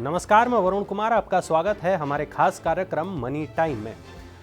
नमस्कार, मैं वरुण कुमार। आपका स्वागत है हमारे खास कार्यक्रम मनी टाइम में।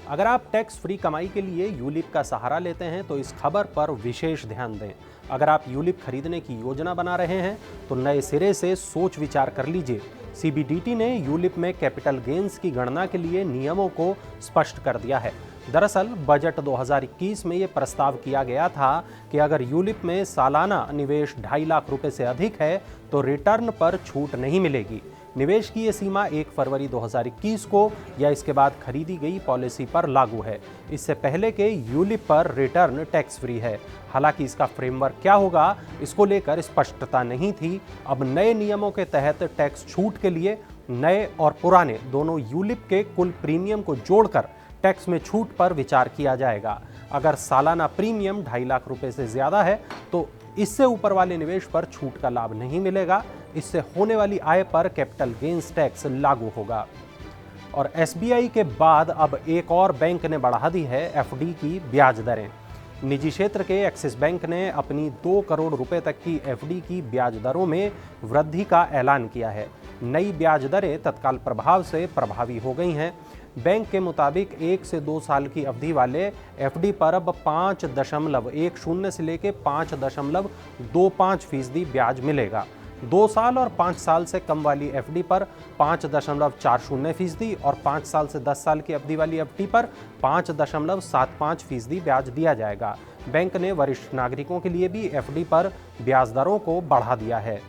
अगर आप टैक्स फ्री कमाई के लिए यूलिप का सहारा लेते हैं तो इस खबर पर विशेष ध्यान दें। अगर आप यूलिप खरीदने की योजना बना रहे हैं तो नए सिरे से सोच विचार कर लीजिए। सीबीडीटी ने यूलिप में कैपिटल गेन्स की गणना के लिए नियमों को स्पष्ट कर दिया है। दरअसल बजट 2021 में ये प्रस्ताव किया गया था कि अगर यूलिप में सालाना निवेश 2.5 लाख रुपए से अधिक है तो रिटर्न पर छूट नहीं मिलेगी। निवेश की ये सीमा 1 फरवरी 2021 को या इसके बाद खरीदी गई पॉलिसी पर लागू है। इससे पहले के यूलिप पर रिटर्न टैक्स फ्री है। हालांकि इसका फ्रेमवर्क क्या होगा, इसको लेकर स्पष्टता नहीं थी। अब नए नियमों के तहत टैक्स छूट के लिए नए और पुराने दोनों यूलिप के कुल प्रीमियम को जोड़कर टैक्स में छूट पर विचार किया जाएगा। अगर सालाना प्रीमियम 2.5 लाख रुपए से ज्यादा है तो इससे ऊपर वाले निवेश पर छूट का लाभ नहीं मिलेगा। इससे होने वाली आय पर कैपिटल गेन्स टैक्स लागू होगा। और एसबीआई के बाद अब एक और बैंक ने बढ़ा दी है एफडी की ब्याज दरें। निजी क्षेत्र के एक्सिस बैंक ने अपनी 2 करोड़ रुपए तक की एफडी की ब्याज दरों में वृद्धि का ऐलान किया है। नई ब्याज दरें तत्काल प्रभाव से प्रभावी हो गई हैं। बैंक के मुताबिक 1 से 2 साल की अवधि वाले एफडी पर अब 5.10 से लेकर 5.25% ब्याज मिलेगा। 2 साल और 5 साल से कम वाली एफडी पर 5.40% और 5 साल से 10 साल की अवधि वाली एफडी पर 5.75% ब्याज दिया जाएगा। बैंक ने वरिष्ठ नागरिकों के लिए भी एफडी पर ब्याज दरों को बढ़ा दिया है।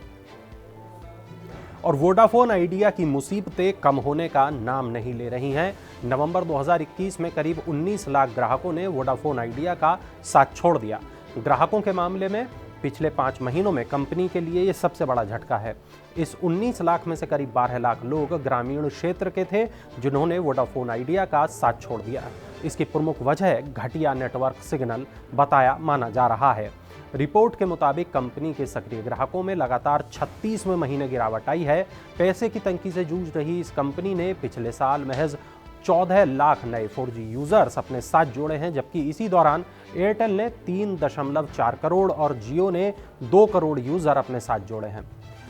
और वोडाफोन आइडिया की मुसीबतें कम होने का नाम नहीं ले रही हैं। नवंबर 2021 में करीब 19 लाख ग्राहकों ने वोडाफोन आइडिया का साथ छोड़ दिया। ग्राहकों के मामले में पिछले 5 महीनों में कंपनी के लिए ये सबसे बड़ा झटका है। इस 19 लाख में से करीब 12 लाख लोग ग्रामीण क्षेत्र के थे जिन्होंने वोडाफोन आइडिया का साथ छोड़ दिया। इसकी प्रमुख वजह घटिया नेटवर्क सिग्नल बताया माना जा रहा है। रिपोर्ट के मुताबिक कंपनी के सक्रिय ग्राहकों में लगातार 36वें महीने गिरावट आई है। पैसे की तंगी से जूझ रही इस कंपनी ने पिछले साल महज 14 लाख नए 4G यूजर्स अपने साथ जोड़े हैं, जबकि इसी दौरान एयरटेल ने 3.4 करोड़ और जियो ने 2 करोड़ यूजर अपने साथ जोड़े हैं।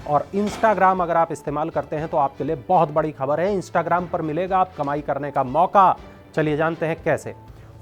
और इंस्टाग्राम अगर आप इस्तेमाल करते हैं तो आपके लिए बहुत बड़ी खबर है। इंस्टाग्राम पर मिलेगा आप कमाई करने का मौका। चलिए जानते हैं कैसे।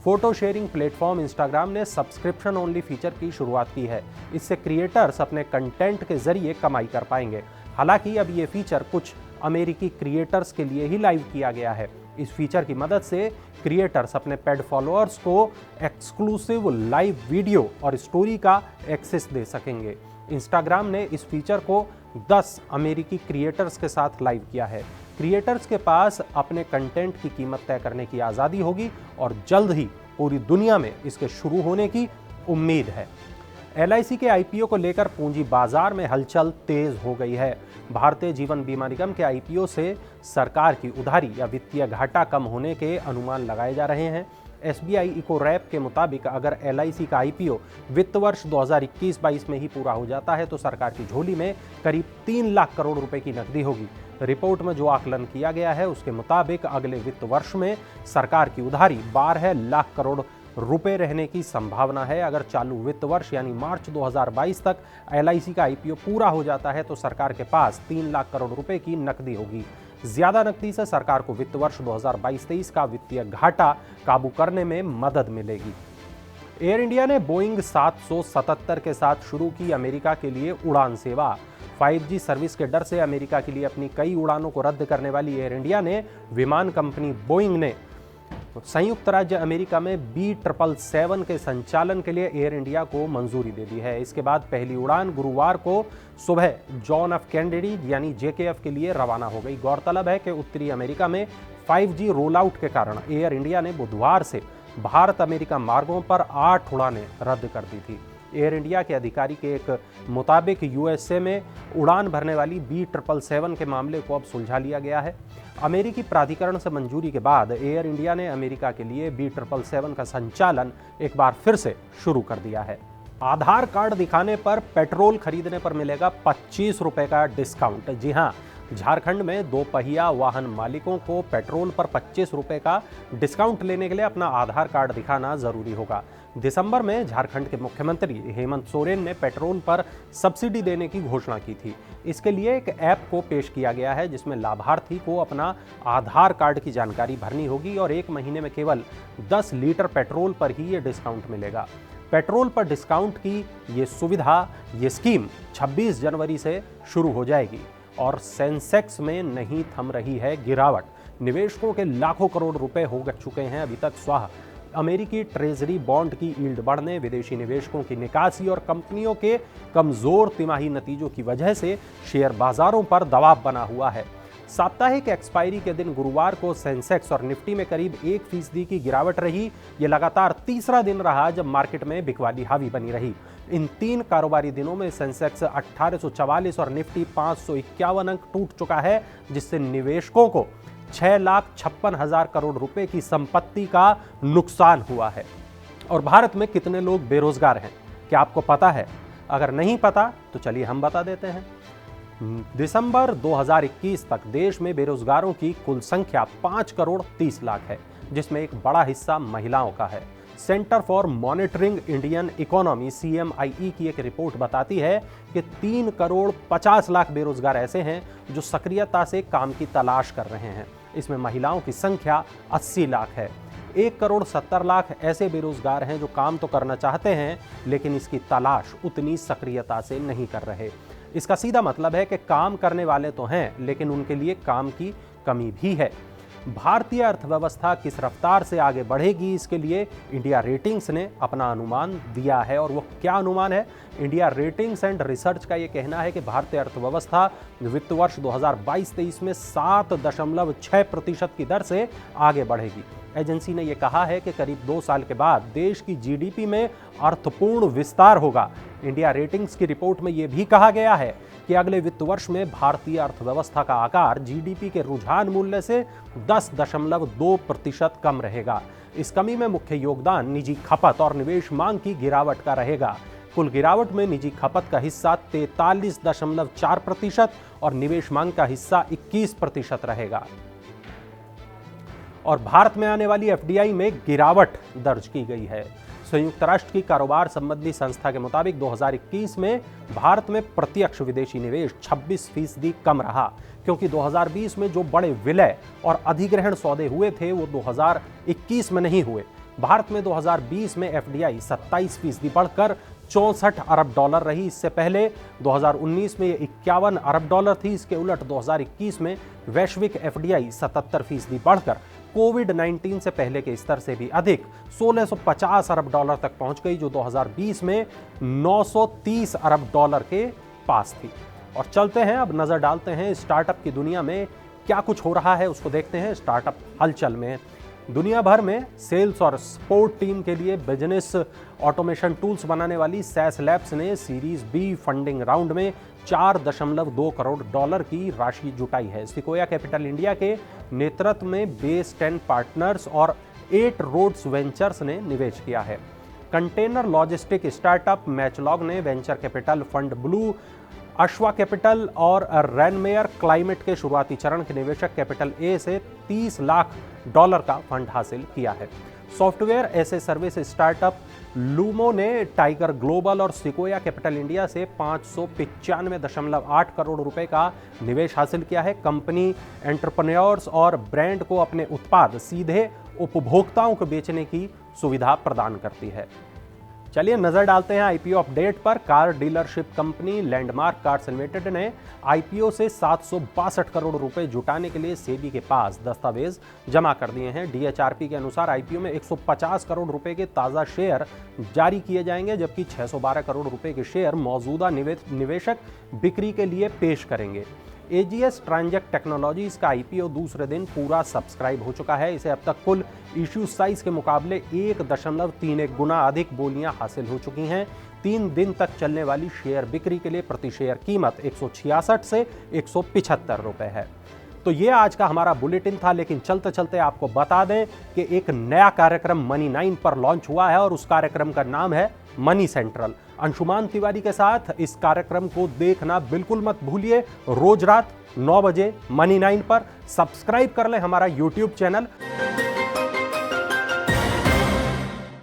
फोटो शेयरिंग प्लेटफॉर्म इंस्टाग्राम ने सब्सक्रिप्शन ओनली फीचर की शुरुआत की है। इससे क्रिएटर्स अपने कंटेंट के जरिए कमाई कर पाएंगे। हालांकि अब ये फीचर कुछ अमेरिकी क्रिएटर्स के लिए ही लाइव किया गया है। इस फीचर की मदद से क्रिएटर्स अपने पेड फॉलोअर्स को एक्सक्लूसिव लाइव वीडियो और स्टोरी का एक्सेस दे सकेंगे। इंस्टाग्राम ने इस फीचर को 10 अमेरिकी क्रिएटर्स के साथ लाइव किया है। क्रिएटर्स के पास अपने कंटेंट की कीमत तय करने की आज़ादी होगी और जल्द ही पूरी दुनिया में इसके शुरू होने की उम्मीद है। LIC के IPO को लेकर पूंजी बाजार में हलचल तेज हो गई है। भारतीय जीवन बीमा निगम के IPO से सरकार की उधारी या वित्तीय घाटा कम होने के अनुमान लगाए जा रहे हैं। SBI इको रैप के मुताबिक अगर LIC का IPO वित्त वर्ष 2021-22 में ही पूरा हो जाता है तो सरकार की झोली में करीब 3 लाख करोड़ रुपए की नकदी होगी। रिपोर्ट में जो आकलन किया गया है उसके मुताबिक अगले वित्त वर्ष में सरकार की उधारी 12 लाख करोड़ रुपए रहने की संभावना है। अगर चालू वित्त वर्ष यानी मार्च 2022 तक LIC का IPO पूरा हो जाता है तो सरकार के पास 3 लाख करोड़ रुपए की नकदी होगी। ज्यादा नकदी से सरकार को वित्त वर्ष 2022-23 का वित्तीय घाटा काबू करने में मदद मिलेगी। एयर इंडिया ने बोइंग 777 के साथ शुरू की अमेरिका के लिए उड़ान सेवा। 5G सर्विस के डर से अमेरिका के लिए अपनी कई उड़ानों को रद्द करने वाली एयर इंडिया ने विमान कंपनी बोइंग ने संयुक्त राज्य अमेरिका में B777 के संचालन के लिए एयर इंडिया को मंजूरी दे दी है। इसके बाद पहली उड़ान गुरुवार को सुबह जॉन एफ कैनेडी यानी JKF के लिए रवाना हो गई। गौरतलब है कि उत्तरी अमेरिका में 5G रोल आउट के कारण एयर इंडिया ने बुधवार से भारत अमेरिका मार्गों पर 8 उड़ानें रद्द कर दी थी। एयर इंडिया के अधिकारी के एक मुताबिक USA में उड़ान भरने वाली B777 के मामले को अब सुलझा लिया गया है। अमेरिकी प्राधिकरण से मंजूरी के बाद एयर इंडिया ने अमेरिका के लिए B777 का संचालन एक बार फिर से शुरू कर दिया है। आधार कार्ड दिखाने पर पेट्रोल खरीदने पर मिलेगा 25 रुपए का डिस्काउंट। जी हाँ, झारखंड में 2 पहिया वाहन मालिकों को पेट्रोल पर 25 रुपए का डिस्काउंट लेने के लिए अपना आधार कार्ड दिखाना जरूरी होगा। दिसंबर में झारखंड के मुख्यमंत्री हेमंत सोरेन ने पेट्रोल पर सब्सिडी देने की घोषणा की थी। इसके लिए एक ऐप को पेश किया गया है जिसमें लाभार्थी को अपना आधार कार्ड की जानकारी भरनी होगी और 1 महीने में केवल 10 लीटर पेट्रोल पर ही ये डिस्काउंट मिलेगा। पेट्रोल पर डिस्काउंट की ये स्कीम 26 जनवरी से शुरू हो जाएगी और सेंसेक्स में नहीं थम रही है गिरावट। निवेशकों के लाखों करोड़ रुपए हो चुके हैं अभी तक स्वाह। अमेरिकी ट्रेजरी बॉन्ड की यील्ड बढ़ने, विदेशी निवेशकों की निकासी और कंपनियों के कमजोर तिमाही नतीजों की वजह से शेयर बाजारों पर दबाव बना हुआ है। साप्ताहिक एक्सपायरी के दिन गुरुवार को सेंसेक्स और निफ्टी में करीब 1% की गिरावट रही। यह लगातार तीसरा दिन रहा जब मार्केट में बिकवाली हावी बनी रही। इन 3 कारोबारी दिनों में सेंसेक्स 1844 और निफ्टी 551 अंक टूट चुका है, जिससे निवेशकों को 6,56,000 करोड़ रुपए की संपत्ति का नुकसान हुआ है। और भारत में कितने लोग बेरोजगार हैं, क्या आपको पता है? अगर नहीं पता तो चलिए हम बता देते हैं। दिसंबर 2021 तक देश में बेरोजगारों की कुल संख्या 5 करोड़ 30 लाख है, जिसमें एक बड़ा हिस्सा महिलाओं का है। Centre for monitoring Indian economy CMIE की एक रिपोर्ट बताती है कि 3 करोड़ 50 लाख बेरोजगार ऐसे हैं जो सक्रियता से काम की तलाश कर रहे हैं। इसमें महिलाओं की संख्या 80 लाख है। 1 करोड़ 70 लाख ऐसे बेरोजगार हैं जो काम तो करना चाहते हैं लेकिन इसकी तलाश उतनी सक्रियता से नहीं कर रहे। इसका सीधा मतलब है कि काम करने वाले तो हैं लेकिन उनके लिए काम की कमी भी है। भारतीय अर्थव्यवस्था किस रफ्तार से आगे बढ़ेगी, इसके लिए इंडिया रेटिंग्स ने अपना अनुमान दिया है। और वो क्या अनुमान है? इंडिया रेटिंग्स एंड रिसर्च का ये कहना है कि भारतीय अर्थव्यवस्था वित्त वर्ष 2022-23 में 7.6% की दर से आगे बढ़ेगी। एजेंसी ने यह कहा है कि करीब 2 साल के बाद देश की GDP में अर्थपूर्ण विस्तार होगा। इंडिया रेटिंग्स की रिपोर्ट में यह भी कहा गया है कि अगले वित्त वर्ष में भारतीय अर्थव्यवस्था का आकार GDP के रुझान मूल्य से 10.2% कम रहेगा। इस कमी में मुख्य योगदान निजी खपत और निवेश मांग की गिरावट का रहेगा। कुल गिरावट में निजी खपत का हिस्सा 43.4% और निवेश मांग का हिस्सा 21% रहेगा। और भारत में आने वाली FDI में गिरावट दर्ज की गई है। संयुक्त राष्ट्र की कारोबार संबंधी संस्था के मुताबिक 2021 में भारत में प्रत्यक्ष विदेशी निवेश 26% कम रहा, क्योंकि 2020 में जो बड़े विलय और अधिग्रहण सौदे हुए थे वो 2021 में नहीं हुए। भारत में 2020 में FDI 27% बढ़कर 64 अरब डॉलर रही। इससे पहले 2019 में ये 51 अरब डॉलर थी। इसके उलट 2021 में वैश्विक FDI 77% बढ़कर कोविड-19 से पहले के स्तर से भी अधिक 1650 अरब डॉलर तक पहुंच गई, जो 2020 में 930 अरब डॉलर के पास थी। और चलते हैं, अब नजर डालते हैं स्टार्टअप की दुनिया में क्या कुछ हो रहा है, उसको देखते हैं स्टार्टअप हलचल में। दुनिया भर में सेल्स और सपोर्ट टीम के लिए बिजनेस ऑटोमेशन टूल्स बनाने वाली सैस लैब्स ने सीरीज B फंडिंग राउंड में 4.2 करोड़ डॉलर की राशि जुटाई है। सिकोया कैपिटल इंडिया के नेतृत्व में बेस 10 पार्टनर्स और 8 रोड्स वेंचर्स ने निवेश किया है। कंटेनर लॉजिस्टिक स्टार्टअप मैचलॉग ने venture capital fund Blue Ashva Capital और रैनमेयर क्लाइमेट के शुरुआती चरण के निवेशक कैपिटल ए से 30 लाख डॉलर का फंड हासिल किया है। Software as a service startup लूमो ने टाइगर ग्लोबल और सिकोया कैपिटल इंडिया से 595.8 करोड़ रुपए का निवेश हासिल किया है। कंपनी एंटरप्रेन्योर्स और ब्रांड को अपने उत्पाद सीधे उपभोक्ताओं को बेचने की सुविधा प्रदान करती है। चलिए नजर डालते हैं IPO अपडेट पर। Car dealership company landmark cars limited ने IPO से 762 करोड़ रुपए जुटाने के लिए सेबी के पास दस्तावेज जमा कर दिए हैं। DHRP के अनुसार IPO में 150 करोड़ रुपए के ताज़ा शेयर जारी किए जाएंगे, जबकि 612 करोड़ रुपए के शेयर मौजूदा निवेशक बिक्री के लिए पेश करेंगे। AGS ट्रांजेक्ट टेक्नोलॉजीज का IPO दूसरे दिन पूरा सब्सक्राइब हो चुका है। इसे अब तक कुल इश्यू साइज के मुकाबले 1.31 गुना अधिक बोलियां हासिल हो चुकी हैं। 3 दिन तक चलने वाली शेयर बिक्री के लिए प्रति शेयर कीमत 166 से 175 रुपए है। तो ये आज का हमारा बुलेटिन था, लेकिन चलते चलते आपको बता दें कि एक नया कार्यक्रम मनी 9 पर लॉन्च हुआ है और उस कार्यक्रम का नाम है मनी सेंट्रल। अंशुमान तिवारी के साथ इस कार्यक्रम को देखना बिल्कुल मत भूलिए। रोज रात 9 बजे मनी 9 पर सब्सक्राइब कर लें हमारा YouTube चैनल।